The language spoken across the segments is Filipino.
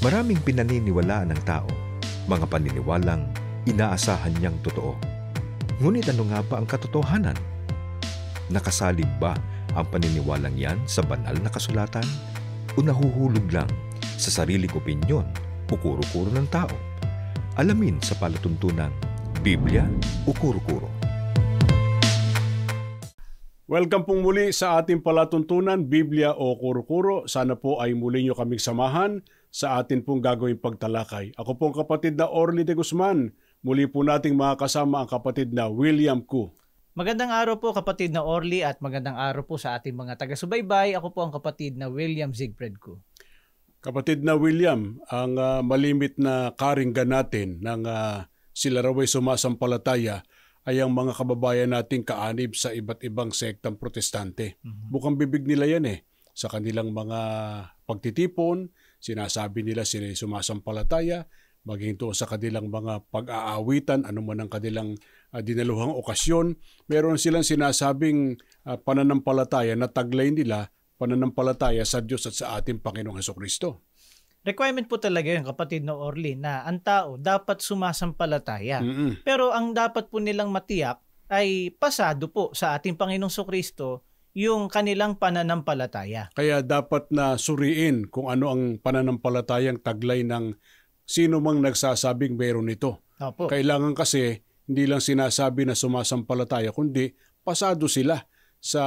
Maraming pinaniniwalaan ng tao, mga paniniwalang inaasahan niyang totoo. Ngunit ano nga ba ang katotohanan? Nakasalib ba ang paniniwalang yan sa banal na kasulatan? O nahuhulog lang sa sariling opinyon o kuro-kuro ng tao? Alamin sa palatuntunang Biblia o Kuro-Kuro. Welcome pong muli sa ating palatuntunan, Biblia o Kuro-Kuro. Sana po ay muli nyo kaming samahan sa atin pong gagawing pagtalakay. Ako po ang kapatid na Orly de Guzman. Muli po nating makakasama ang kapatid na William Ku. Magandang araw po kapatid na Orly at magandang araw po sa ating mga taga-subaybay. Ako po ang kapatid na William Siegfried Ku. Kapatid na William, ang malimit na karinggan natin ng sila raw ay sumasampalataya ay ang mga kababayan nating kaanib sa iba't ibang sektang protestante. Bukang bibig nila yan sa kanilang mga pagtitipon, sinasabi nila sila sumasampalataya, maging to sa kanilang mga pag-aawitan, anuman ang kanilang dinaluhang okasyon. Meron silang sinasabing pananampalataya na taglay nila, pananampalataya sa Diyos at sa ating Panginoong Hesukristo. Requirement po talaga yun, kapatid na Orly, na ang tao dapat sumasampalataya. Pero ang dapat po nilang matiyak ay pasado po sa ating Panginoong Hesukristo yung kanilang pananampalataya. Kaya dapat na suriin kung ano ang pananampalatayang taglay ng sino mang nagsasabing meron nito. Opo. Kailangan kasi hindi lang sinasabi na sumasampalataya, kundi pasado sila sa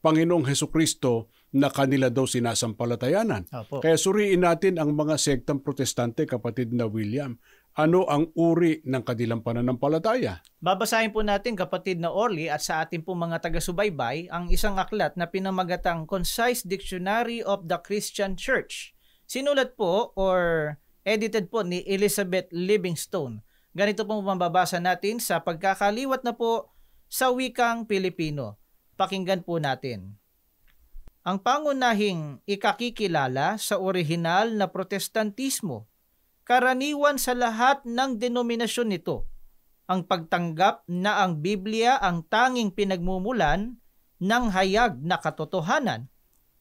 Panginoong Hesukristo na kanila daw sinasampalatayanan. Opo. Kaya suriin natin ang mga sektang protestante, kapatid na William. Ano ang uri ng kanilang pananampalataya? Babasahin po natin, kapatid na Orly, at sa ating po mga taga-subaybay, ang isang aklat na pinamagatang Concise Dictionary of the Christian Church. Sinulat po or edited po ni Elizabeth Livingstone. Ganito po mababasa natin sa pagkakaliwat na po sa wikang Pilipino. Pakinggan po natin. Ang pangunahing ikakikilala sa orihinal na protestantismo, karaniwan sa lahat ng denominasyon nito, ang pagtanggap na ang Biblia ang tanging pinagmumulan ng hayag na katotohanan,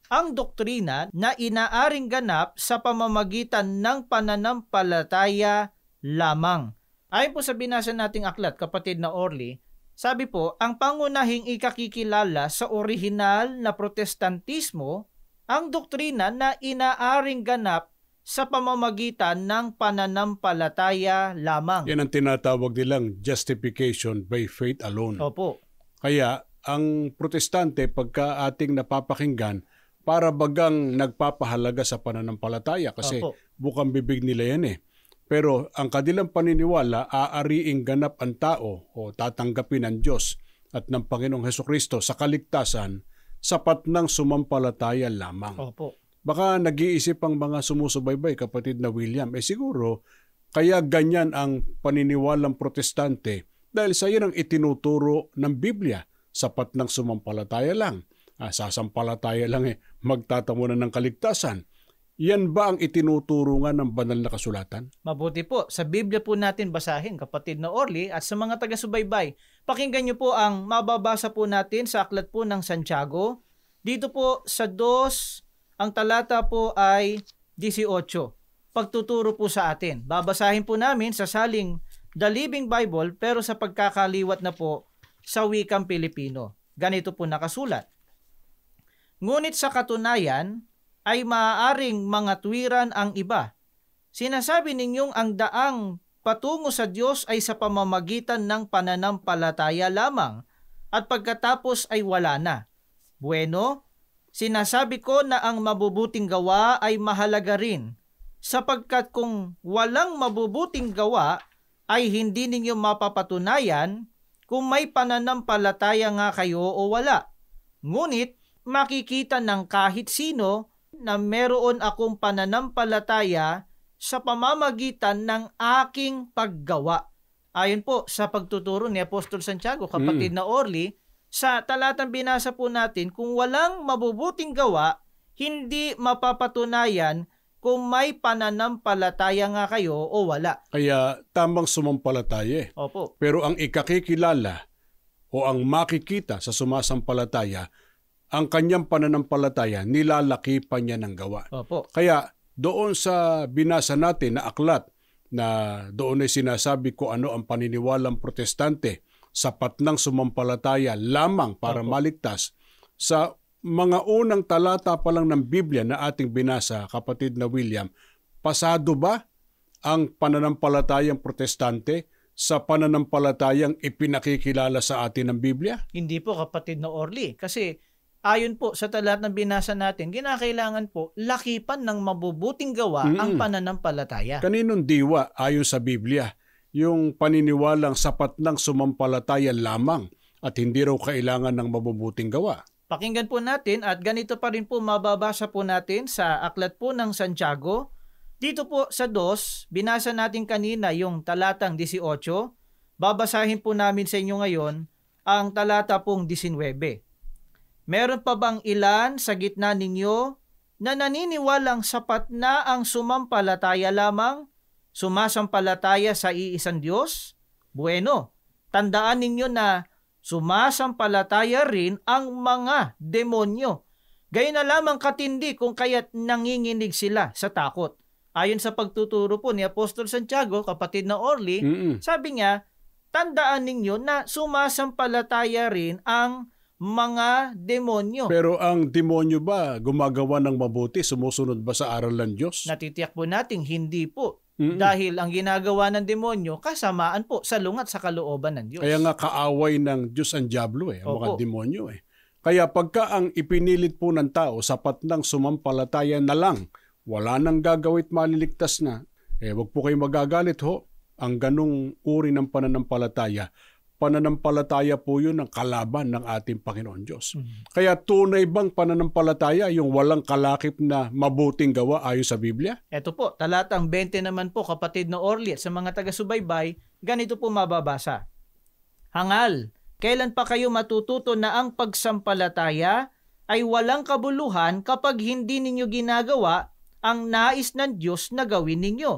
ang doktrina na inaaring ganap sa pamamagitan ng pananampalataya lamang. Ayon po sa binasa nating aklat, kapatid na Orly, sabi po, ang pangunahing ikakikilala sa orihinal na protestantismo, ang doktrina na inaaring ganap sa pamamagitan ng pananampalataya lamang. Yan ang tinatawag nilang justification by faith alone. Opo. Kaya ang protestante, pagka ating napapakinggan, para bagang nagpapahalaga sa pananampalataya kasi Opo. bukang bibig nila yan Pero ang kanilang paniniwala, aariing ganap ang tao o tatanggapin ng Diyos at ng Panginoong Hesukristo sa kaligtasan, sapat ng sumampalataya lamang. Opo. Baka nag-iisip ang mga sumusubaybay, kapatid na William, siguro kaya ganyan ang paniniwalang protestante dahil sa yan ang itinuturo ng Biblia, sapat ng sumampalataya lang. Sasampalataya lang magtatamo na ng kaligtasan. Yan ba ang itinuturo nga ng banal na kasulatan? Mabuti po. Sa Biblia po natin basahin, kapatid na Orly, at sa mga taga-subaybay, pakinggan niyo po ang mababasa po natin sa aklat po ng Santiago. Dito po sa 2, ang talata po ay 18. Pagtuturo po sa atin. Babasahin po namin sa saling The Living Bible, pero sa pagkakaliwat na po sa wikang Pilipino. Ganito po nakasulat. Ngunit sa katunayan, ay maaaring mga tuwiran ang iba. Sinasabi ninyong ang daang patungo sa Diyos ay sa pamamagitan ng pananampalataya lamang at pagkatapos ay wala na. Bueno, sinasabi ko na ang mabubuting gawa ay mahalaga rin, sapagkat kung walang mabubuting gawa ay hindi ninyo mapapatunayan kung may pananampalataya nga kayo o wala. Ngunit makikita ng kahit sino na meron akong pananampalataya sa pamamagitan ng aking paggawa. Ayon po sa pagtuturo ni Apostol Santiago, kapatid na Orly, sa talatang binasa po natin, kung walang mabubuting gawa, hindi mapapatunayan kung may pananampalataya nga kayo o wala. Kaya tamang sumampalataya. Opo. Pero ang ikakikilala o ang makikita sa sumasampalataya, ang kanyang pananampalataya, nilalaki pa niya ng gawa. Opo. Kaya doon sa binasa natin na aklat na doon ay sinasabi ko ano ang paniniwalang protestante, sapat ng sumampalataya lamang para maligtas. Sa mga unang talata pa lang ng Biblia na ating binasa, kapatid na William, pasado ba ang pananampalatayang protestante sa pananampalatayang ipinakikilala sa atin ng Biblia? Hindi po, kapatid na Orly. Kasi ayon po sa talat ng binasa natin, kinakailangan po lakipan ng mabubuting gawa ang pananampalataya. Kaninong diwa ayon sa Biblia yung paniniwalang sapat ng sumampalataya lamang at hindi raw kailangan ng mabubuting gawa? Pakinggan po natin at ganito pa rin po mababasa po natin sa aklat po ng Santiago. Dito po sa 2, binasa natin kanina yung talatang 18. Babasahin po namin sa inyo ngayon ang talata pong 19. Meron pa bang ilan sa gitna ninyo na naniniwalang sapat na ang sumampalataya lamang, sumasampalataya sa iisang Diyos? Bueno, tandaan ninyo na sumasampalataya rin ang mga demonyo. Gayon na lamang katindi kung kaya't nanginginig sila sa takot. Ayon sa pagtuturo po ni Apostol Santiago, kapatid na Orly, sabi niya, tandaan ninyo na sumasampalataya rin ang mga demonyo. Pero ang demonyo ba gumagawa ng mabuti? Sumusunod ba sa aral ng Diyos? Natitiyak po nating hindi po. Dahil ang ginagawa ng demonyo, kasamaan po sa lungat sa kalooban ng Diyos. Kaya nga kaaway ng Diyos ang diablo ang mga demonyo Kaya pagka ang ipinilit po ng tao, sapat ng sumampalataya na lang, wala nang gagawit maliligtas na, wag po kayo magagalit ho. Ang ganong uri ng pananampalataya po yun ang kalaban ng ating Panginoon Diyos. Kaya tunay bang pananampalataya yung walang kalakip na mabuting gawa ayon sa Biblia? Ito po, talatang 20 naman po, kapatid na Orly, sa mga taga-subaybay, ganito po mababasa. Hangal, kailan pa kayo matututo na ang pagsampalataya ay walang kabuluhan kapag hindi ninyo ginagawa ang nais ng Diyos na gawin ninyo?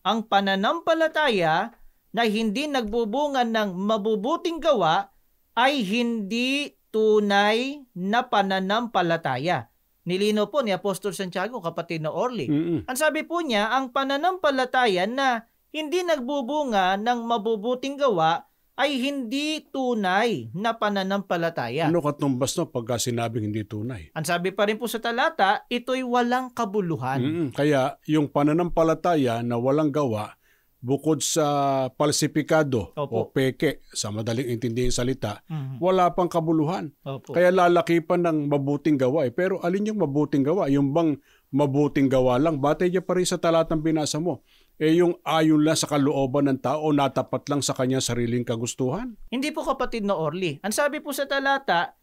Ang pananampalataya na hindi nagbubunga ng mabubuting gawa ay hindi tunay na pananampalataya. Nilino po ni Apostol Santiago, kapatid na Orly. Ang sabi po niya, ang pananampalataya na hindi nagbubunga ng mabubuting gawa ay hindi tunay na pananampalataya. Ano katumbas no pagka sinabing hindi tunay? Ang sabi pa rin po sa talata, ito'y walang kabuluhan. Kaya yung pananampalataya na walang gawa, bukod sa palsipikado o peke, sa madaling intindihin salita, wala pang kabuluhan. Kaya lalakipan ng mabuting gawa. Pero alin yung mabuting gawa? Yung bang mabuting gawa lang? Batay niya pa rin sa talatang binasa mo. Yung ayon lang sa kalooban ng tao, natapat lang sa kanyang sariling kagustuhan? Hindi po, kapatid na Orly. Ang sabi po sa talata,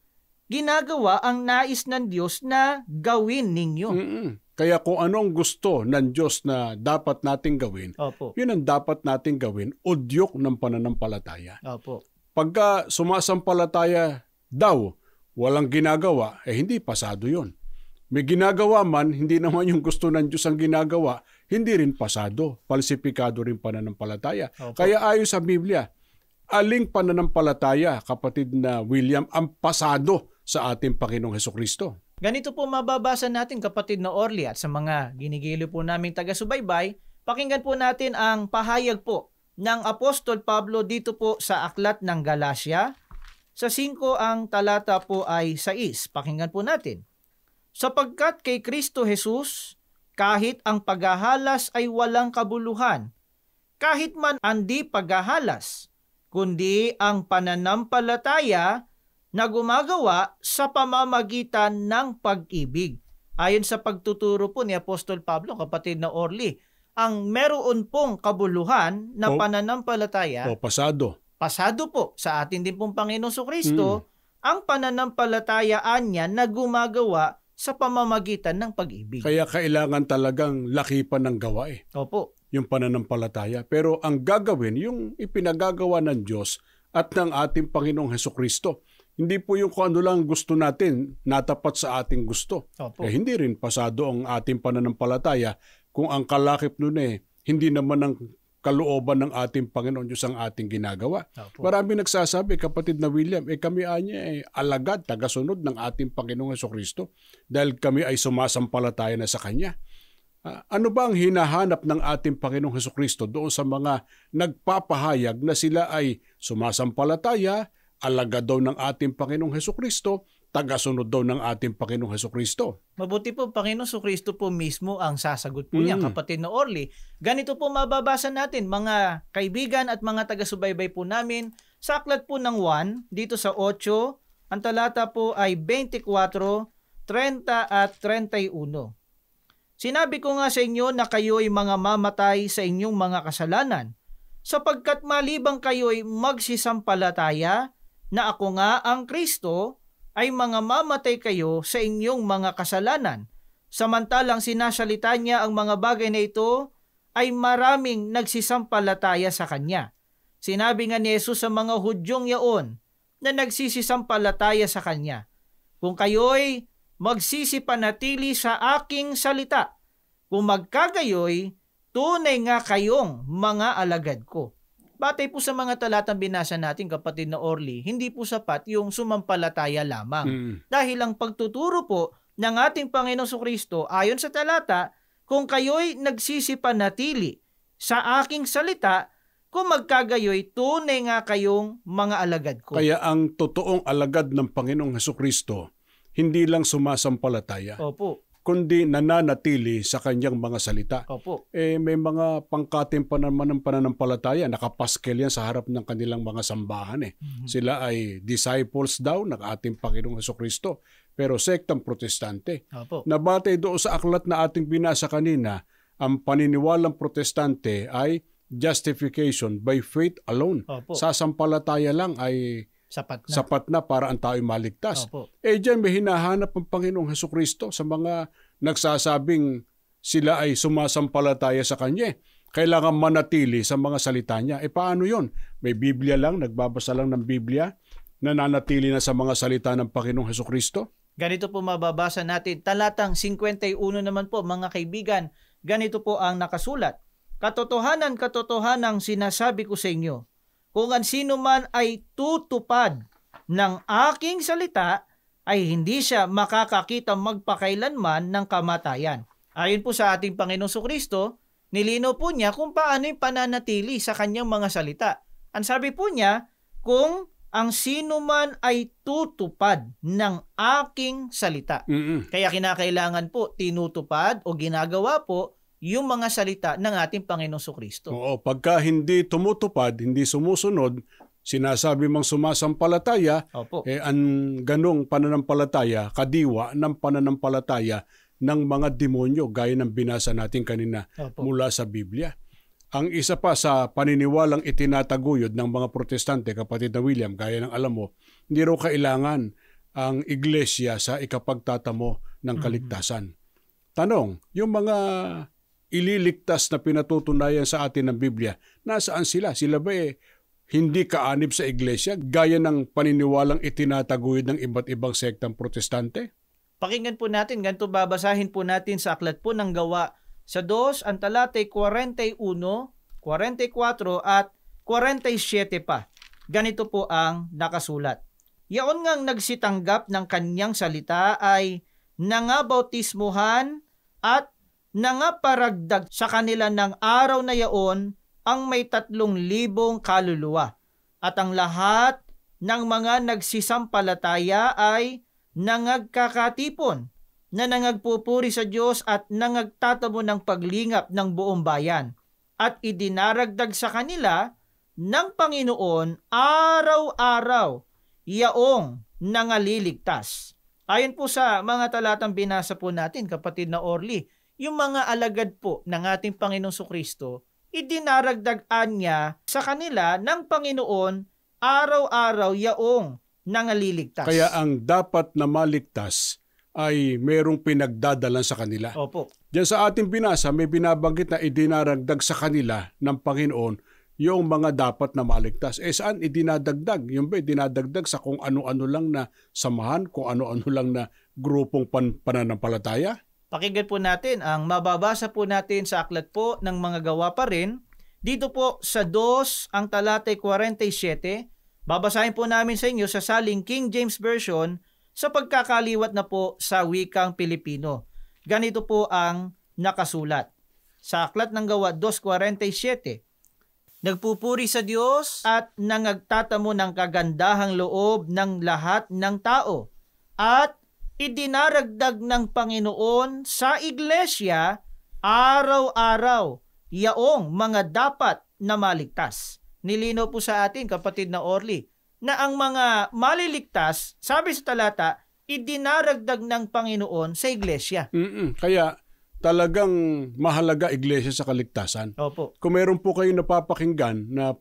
ginagawa ang nais ng Diyos na gawin ninyo. Kaya kung ano ang gusto ng Diyos na dapat nating gawin, yun ang dapat nating gawin, udyok ng pananampalataya. Pagka sumasampalataya daw, walang ginagawa, hindi pasado yun. May ginagawa man, hindi naman yung gusto ng Diyos ang ginagawa, hindi rin pasado. Palsipikado rin pananampalataya. Kaya ayon sa Biblia, aling pananampalataya, kapatid na William, ang pasado sa ating Panginoong Hesukristo? Ganito po mababasa natin, kapatid na Orly, at sa mga ginigilo po naming taga-subaybay, pakinggan po natin ang pahayag po ng Apostol Pablo dito po sa aklat ng Galacia. Sa 5 ang talata po ay 6. Pakinggan po natin. Sapagkat kay Kristo Jesus, kahit ang paghahalas ay walang kabuluhan, kahit man hindi paghahalas, kundi ang pananampalataya na gumagawa sa pamamagitan ng pag-ibig. Ayon sa pagtuturo po ni Apostol Pablo, kapatid na Orly, ang meron pong kabuluhan na pananampalataya, pasado po sa atin din pong Panginoon Jesucristo, ang pananampalatayaan niya na gumagawa sa pamamagitan ng pag-ibig. Kaya kailangan talagang lakipan ng gawa yung pananampalataya. Pero ang gagawin, yung ipinagagawa ng Diyos at ng ating Panginoong Hesukristo. Hindi po yung kung ano lang gusto natin, natapat sa ating gusto. Hindi rin pasado ang ating pananampalataya kung ang kalakip nun hindi naman ang kalooban ng ating Panginoon Diyos ang ating ginagawa. Marami nagsasabi, kapatid na William, kami alagad, tagasunod ng ating Panginoong Hesukristo dahil kami ay sumasampalataya na sa Kanya. Ano ba ang hinahanap ng ating Panginoong Hesukristo doon sa mga nagpapahayag na sila ay sumasampalataya, alagad daw ng ating Panginoong Hesukristo, tagasunod daw ng ating Panginoong Hesukristo? Mabuti po, Panginoon Kristo po mismo ang sasagot po niya, kapatid na Orly. Ganito po mababasa natin, mga kaibigan at mga taga-subaybay po namin, sa aklat po ng 1, dito sa 8, ang talata po ay 24, 30 at 31. Sinabi ko nga sa inyo na kayo'y mga mamatay sa inyong mga kasalanan, sapagkat malibang kayo'y magsisampalataya na ako nga ang Kristo, ay mga mamatay kayo sa inyong mga kasalanan. Samantalang sinasalita niya ang mga bagay na ito, ay maraming nagsisampalataya sa Kanya. Sinabi nga ni Jesus sa mga Hudyong yaon na nagsisisampalataya sa Kanya, kung kayo'y magsisipanatili sa aking salita, kung magkagayoy, tunay nga kayong mga alagad ko. Batay po sa mga talatang binasa natin, kapatid na Orly, hindi po sapat yung sumampalataya lamang. Dahil ang pagtuturo po ng ating Panginoong Kristo, ayon sa talata, kung kayo'y nagsisipanatili sa aking salita, kung magkagayoy, tunay nga kayong mga alagad ko. Kaya ang totoong alagad ng Panginoong Hesukristo, hindi lang sumasampalataya, Opo. kundi nananatili sa kanyang mga salita. Opo. May mga pangkating pa naman ng pananampalataya, nakapaskel yan sa harap ng kanilang mga sambahan. Sila ay disciples daw ng ating Panginoong Hesukristo, pero sektang protestante. Opo. Nabatay doon sa aklat na ating binasa kanina, ang paniniwalang protestante ay justification by faith alone. Opo. Sasampalataya lang ay sapat na para ang tao'y maligtas. Opo. Diyan may hinahanap ang Panginoong Hesukristo sa mga nagsasabing sila ay sumasampalataya sa Kanya. Kailangan manatili sa mga salita niya. Paano yun? May Biblia lang, nagbabasa lang ng Biblia, nananatili na sa mga salita ng Panginoong Hesukristo? Ganito po mababasa natin, talatang 51 naman po, mga kaibigan, ganito po ang nakasulat. Katotohanan sinasabi ko sa inyo, kung ang sino man ay tutupad ng aking salita, ay hindi siya makakakita magpakailanman ng kamatayan. Ayon po sa ating Panginoong Kristo, nilinaw po niya kung paano yung pananatili sa kanyang mga salita. Ang sabi po niya, kung ang sino man ay tutupad ng aking salita. Kaya kinakailangan po tinutupad o ginagawa po yung mga salita ng ating Panginoong Kristo. Oo, pagka hindi tumutupad, hindi sumusunod, sinasabi mong sumasampalataya, Opo. ang ganong pananampalataya, kadiwa ng pananampalataya ng mga demonyo, gaya ng binasa natin kanina. Opo. Mula sa Biblia. Ang isa pa sa paniniwalang itinataguyod ng mga protestante, kapatid na William, gaya ng alam mo, hindi raw kailangan ang iglesia sa ikapagtatamo ng kaligtasan. Tanong, yung mga ililigtas na pinatutunayan sa atin ng Biblia, nasaan sila? Sila ba hindi kaanib sa iglesia, gaya ng paniniwalang itinataguyod ng iba't ibang sektang protestante? Pakinggan po natin, ganito babasahin po natin sa aklat po ng Gawa sa 2, ang talatay 41, 44 at 47 pa. Ganito po ang nakasulat. Yaon ngang nagsitanggap ng kanyang salita ay nangabautismuhan at nangaparagdag sa kanila ng araw na yaon ang may 3,000 kaluluwa. At ang lahat ng mga nagsisampalataya ay nangagkakatipon na nangagpupuri sa Diyos at nangagtatamo ng paglingap ng buong bayan. At idinaragdag sa kanila ng Panginoon araw-araw yaong nangaliligtas. Ayon po sa mga talatang binasa po natin, kapatid na Orly, yung mga alagad po ng ating Panginoong Kristo, idinaragdagan niya sa kanila ng Panginoon araw-araw yaong nangaliligtas. Kaya ang dapat na maligtas ay merong pinagdadalan sa kanila. Opo. Diyan sa ating binasa, may binabanggit na idinaragdag sa kanila ng Panginoon yung mga dapat na maligtas. Saan idinadagdag? Yung ba idinadagdag sa kung ano-ano lang na samahan, kung ano-ano lang na grupong pananampalataya? Pakinggan po natin ang mababasa po natin sa aklat po ng mga Gawa pa rin. Dito po sa 2, ang talatay 47, babasahin po namin sa inyo sa saling King James Version sa pagkakaliwat na po sa wikang Pilipino. Ganito po ang nakasulat. Sa Aklat ng Gawa 2:47, nagpupuri sa Diyos at nangagtatamo ng kagandahang loob ng lahat ng tao at idinaragdag ng Panginoon sa iglesia araw-araw yaong mga dapat na maligtas. Nilinaw po sa atin, kapatid na Orly, na ang mga maliligtas, sabi sa talata, idinaragdag ng Panginoon sa iglesia. Kaya talagang mahalaga iglesia sa kaligtasan. Opo. Kung meron po kayong napapakinggan na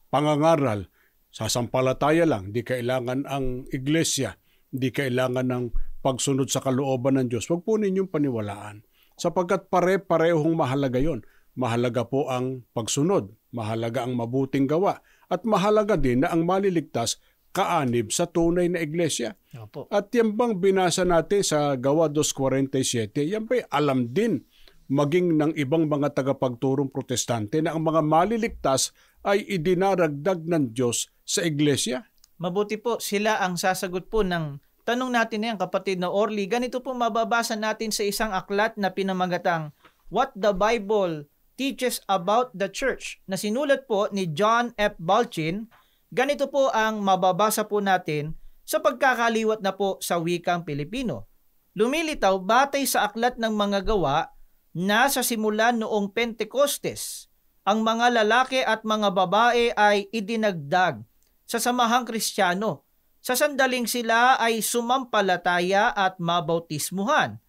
pangangaral, sasampalataya lang, di kailangan ang iglesia, di kailangan ng pagsunod sa kalooban ng Diyos, wag po ninyong paniwalaan. Sapagkat pare-parehong mahalaga yon. Mahalaga po ang pagsunod, mahalaga ang mabuting gawa, at mahalaga din na ang maliligtas kaanib sa tunay na iglesia. Opo. At yan bang binasa natin sa Gawa 2:47, yan ba'y alam din maging ng ibang mga tagapagturong protestante na ang mga maliligtas ay idinaragdag ng Diyos sa iglesia? Mabuti po, sila ang sasagot po ng tanong natin na yan, kapatid na Orly. Ganito po mababasa natin sa isang aklat na pinamagatang What the Bible Teaches About the Church na sinulat po ni John F. Balchin. Ganito po ang mababasa po natin sa pagkakaliwat na po sa wikang Pilipino. Lumilitaw batay sa aklat ng mga gawa na sa simula noong Pentecostes, ang mga lalaki at mga babae ay idinagdag sa samahang Kristiyano. Sa sandaling sila ay sumampalataya at mabautismuhan.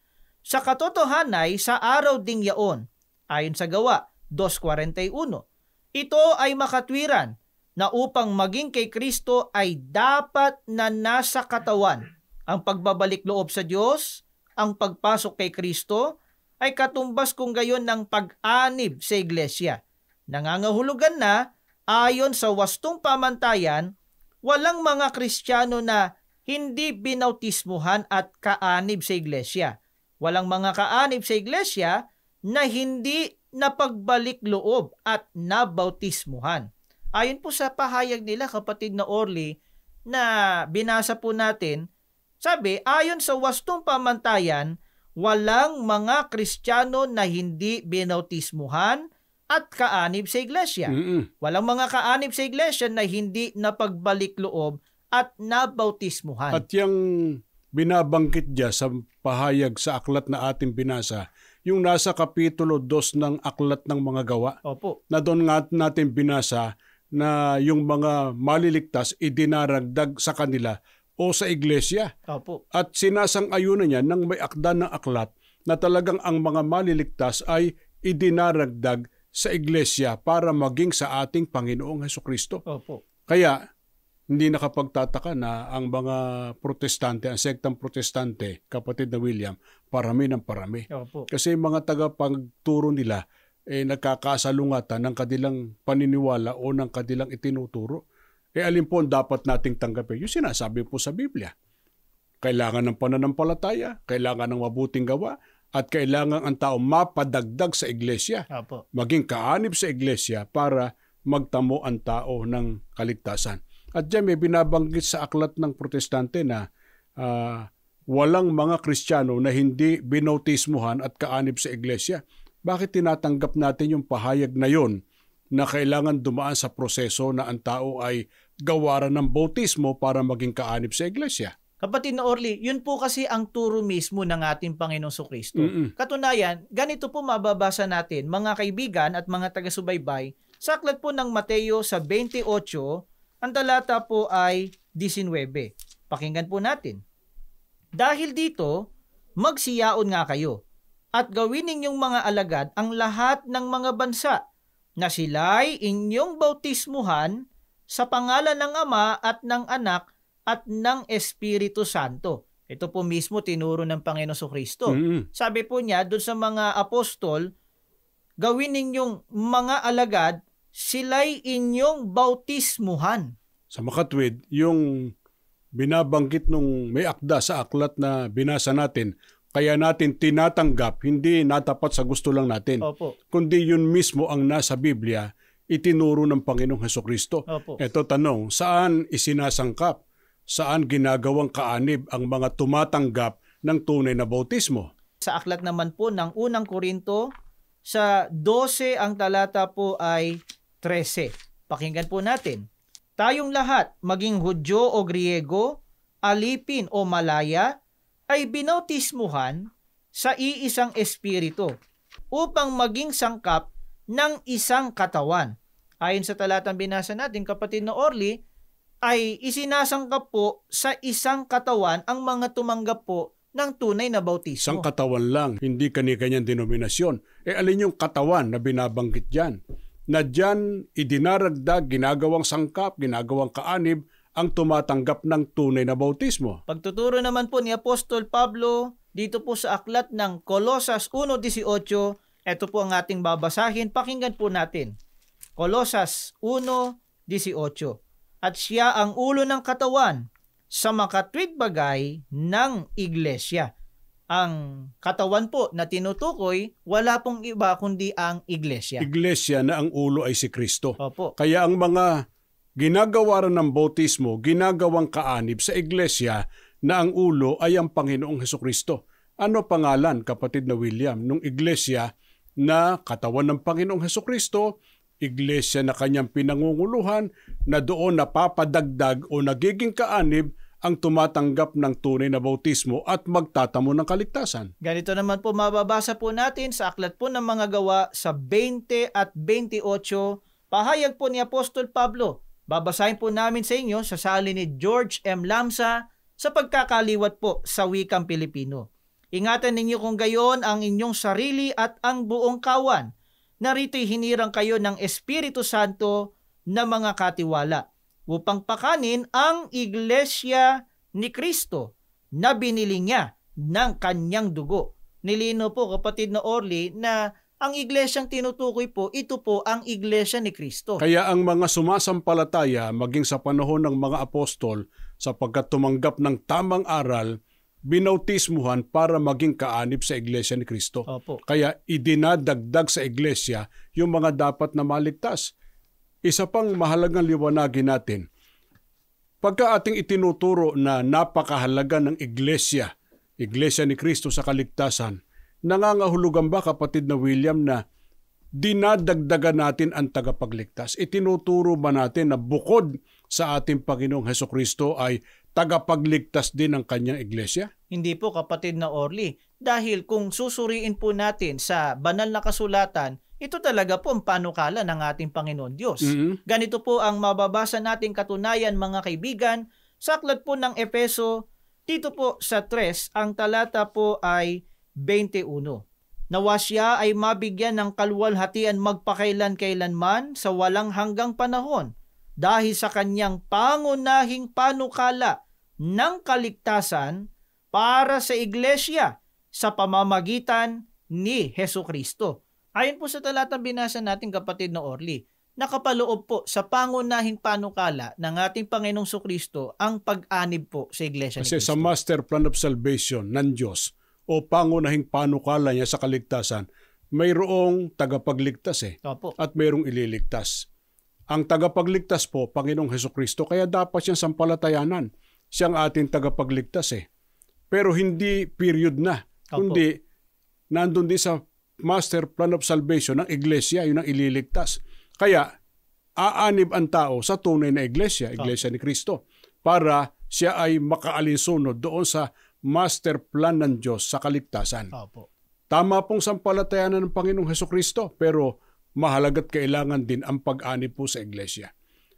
Sa katotohanan ay sa araw ding yaon, ayon sa Gawa 2:41, ito ay makatwiran na upang maging kay Kristo ay dapat na nasa katawan ang pagbabalik loob sa Diyos, ang pagpasok kay Kristo ay katumbas kung gayon ng pag-anib sa iglesia. Nangangahulugan na ayon sa wastong pamantayan, walang mga Kristiyano na hindi binautismuhan at kaanib sa iglesia. Walang mga kaanib sa iglesia na hindi napagbalik loob at nabautismuhan. Ayon po sa pahayag nila, kapatid na Orly, na binasa po natin, sabi, ayon sa wastong pamantayan, walang mga Kristiyano na hindi binautismuhan at kaanib sa iglesia. Walang mga kaanib sa iglesia na hindi napagbalik loob at nabautismuhan. At yung binabanggit diya sa pahayag sa aklat na ating binasa, yung nasa kapitulo 2 ng aklat ng mga gawa. Opo. Na doon nga natin binasa na yung mga maliligtas idinaragdag sa kanila o sa iglesia. Opo. At sinasang-ayunan niya nang may akda ng aklat na talagang ang mga maliligtas ay idinaragdag sa iglesia para maging sa ating Panginoong Hesukristo. Opo. Kaya hindi nakapagtataka na ang mga protestante, ang sektang protestante, kapatid na William, parami ng parami. Opo. Kasi mga tagapagturo nila nagkakasalungatan ng kanilang paniniwala o ng kanilang itinuturo. Alin po ang dapat nating tanggapin? Yung sinasabi po sa Biblia. Kailangan ng pananampalataya, kailangan ng mabuting gawa, at kailangan ang tao mapadagdag sa iglesia. Opo. Maging kaanib sa iglesia para magtamo ang tao ng kaligtasan. At diyan may binabanggit sa aklat ng protestante na walang mga Kristiyano na hindi binautismuhan at kaanib sa iglesia. Bakit tinatanggap natin yung pahayag na yon na kailangan dumaan sa proseso na ang tao ay gawaran ng bautismo para maging kaanib sa iglesia? Kapatid na Orly, yun po kasi ang turo mismo ng ating Panginoong Sukristo. Katunayan, ganito po mababasa natin, mga kaibigan at mga taga-subaybay, sa aklat po ng Mateo sa 28, ang talata po ay 19. Pakinggan po natin. Dahil dito, magsiyaon nga kayo, at gawin ninyong mga alagad ang lahat ng mga bansa, na sila'y inyong bautismuhan sa pangalan ng Ama at ng Anak at ng Espiritu Santo. Ito po mismo tinuro ng Panginoon Sukristo. Sabi po niya doon sa mga apostol, gawin ninyong mga alagad, sila'y inyong bautismuhan. Sa makatwid, yung binabanggit nung may akda sa aklat na binasa natin, kaya natin tinatanggap, hindi natapat sa gusto lang natin. Opo. Kundi yun mismo ang nasa Biblia, itinuro ng Panginoong Hesukristo. Ito tanong, saan isinasangkap? Saan ginagawang kaanib ang mga tumatanggap ng tunay na bautismo? sa aklat naman po ng unang Korinto, sa 12 ang talata po ay 13. Pakinggan po natin. Tayong lahat, maging Hudyo o Griego, alipin o malaya, ay binautismuhan sa iisang espiritu upang maging sangkap ng isang katawan. Ayon sa talatang binasa natin, kapatid na Orly, ay isinasangkap po sa isang katawan ang mga tumanggap po ng tunay na bautismo. Isang katawan lang, hindi kani-kanyang denominasyon. Alin yung katawan na binabanggit dyan? Na dyan idinaragdag, ginagawang sangkap, ginagawang kaanib, ang tumatanggap ng tunay na bautismo. Pagtuturo naman po ni Apostol Pablo dito po sa aklat ng Colosas 1:18, ito po ang ating babasahin. Pakinggan po natin. Colosas 1:18. At siya ang ulo ng katawan sa makatwid bagay ng iglesia. Ang katawan po na tinutukoy, wala pong iba kundi ang iglesia. Iglesia na ang ulo ay si Kristo. Opo. Kaya ang mga ginagawa ng bautismo, ginagawang kaanib sa iglesia na ang ulo ay ang Panginoong Hesukristo. Ano pangalan, kapatid na William, nung iglesia na katawan ng Panginoong Hesukristo, iglesia na kanyang pinangunguluhan, na doon napapadagdag o nagiging kaanib ang tumatanggap ng tunay na bautismo at magtatamo ng kaligtasan. Ganito naman po mababasa po natin sa aklat po ng mga gawa sa 20 at 28, pahayag po ni Apostol Pablo. Babasahin po namin sa inyo sa salin ni George M. Lamsa sa pagkakaliwat po sa wikang Pilipino. Ingatan ninyo kung gayon ang inyong sarili at ang buong kawan. Narito'y hinirang kayo ng Espiritu Santo na mga katiwala upang pakanin ang iglesia ni Kristo na binili niya ng kanyang dugo. Nilino po, kapatid na Orly, na ang iglesyang tinutukoy po, ito po ang iglesia ni Kristo. Kaya ang mga sumasampalataya, maging sa panahon ng mga apostol, sapagkat tumanggap ng tamang aral, binautismuhan para maging kaanib sa iglesia ni Kristo. Opo. Kaya idinadagdag sa iglesia yung mga dapat na maligtas. Isa pang mahalagang liwanagin natin, pagka ating itinuturo na napakahalaga ng iglesia ni Kristo sa kaligtasan, nangangahulugan ba, kapatid na William, na dinadagdagan natin ang tagapagligtas? Itinuturo ba natin na bukod sa ating Panginoong Hesukristo ay tagapagligtas din ng kanyang iglesia? Hindi po, kapatid na Orly. Dahil kung susuriin po natin sa banal na kasulatan, ito talaga po ang panukala ng ating Panginoon Diyos. Ganito po ang mababasa nating katunayan, mga kaibigan, sa aklat po ng Efeso, dito po sa 3, ang talata po ay 21. Nawa siya ay mabigyan ng kaluwalhatian magpakailan-kailanman sa walang hanggang panahon dahil sa kanyang pangunahing panukala ng kaligtasan para sa iglesia sa pamamagitan ni Hesukristo. Ayon po sa talatang binasa natin, kapatid na Orly, nakapaloob po sa pangunahing panukala ng ating Panginoong Kristo ang pag-anib po sa iglesia ni Kasi Kristo. sa master plan of salvation ng Diyos o pangunahing panukala niya sa kaligtasan, mayroong tagapagligtas Opo. at mayroong ililigtas. Ang tagapagligtas po, Panginoong Hesukristo, kaya dapat siyang sampalatayanan. Siyang ating tagapagligtas Pero hindi period na, Opo. kundi nandun din sa master plan of salvation ng iglesia, yun ang ililigtas. Kaya, aanib ang tao sa tunay na iglesia ni Kristo, para siya ay makaalinsunod doon sa master plan ng Diyos sa kaligtasan. Opo. Tama pong sampalatayanan ng Panginoong Hesukristo, pero mahalaga't kailangan din ang pag-anib po sa iglesia.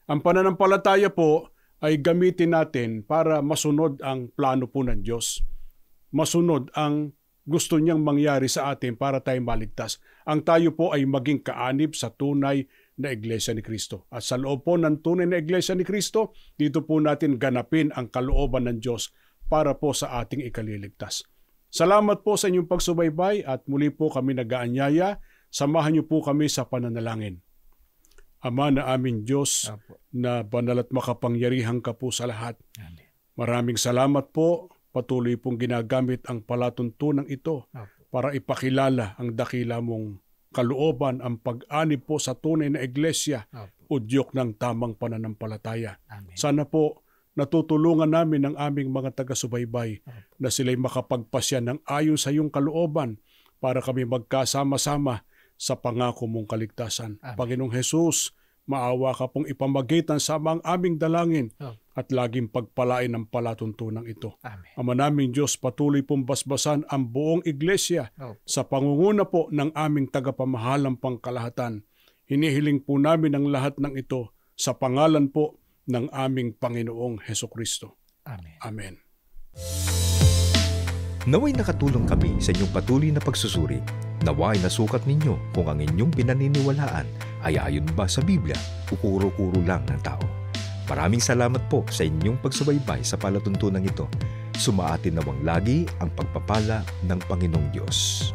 Ang pananampalataya po ay gamitin natin para masunod ang plano po ng Diyos. Masunod ang gusto niyang mangyari sa atin para tayo maligtas. Ang tayo po ay maging kaanib sa tunay na iglesia ni Kristo. At sa loob po ng tunay na iglesia ni Kristo, dito po natin ganapin ang kalooban ng Diyos para po sa ating ikaliligtas. Salamat po sa inyong pagsubaybay at muli po kami nag-aanyaya. Samahan niyo po kami sa pananalangin. Ama na aming Diyos, na banal at makapangyarihan ka po sa lahat. Amen. Maraming salamat po. Patuloy pong ginagamit ang palatuntunan ito para ipakilala ang dakila mong kalooban, ang pag-anib po sa tunay na iglesia, udyok ng tamang pananampalataya. Amen. Sana po natutulungan namin ang aming mga taga-subaybay na sila'y makapagpasya ng ayon sa iyong kalooban para kami magkasama-sama sa pangako mong kaligtasan. Amen. Panginoong Hesus, maawa ka pong ipamagitan sa aming dalangin at laging pagpalain ang palatuntunan ito. Amen. Ama naming Diyos, patuloy pong basbasan ang buong iglesia sa pangunguna po ng aming tagapamahalang pangkalahatan. Hinihiling po namin ang lahat ng ito sa pangalan po ng aming Panginoong Hesukristo. Amen. Amen. Naway nakatulong kami sa inyong patuloy na pagsusuri. Naway nasukat ninyo kung ang inyong pinaniniwalaan ay ayon ba sa Biblia o kuro-kuro lang ng tao. Maraming salamat po sa inyong pagsubaybay sa palatuntunan ito. Sumaatin nawang lagi ang pagpapala ng Panginoong Diyos.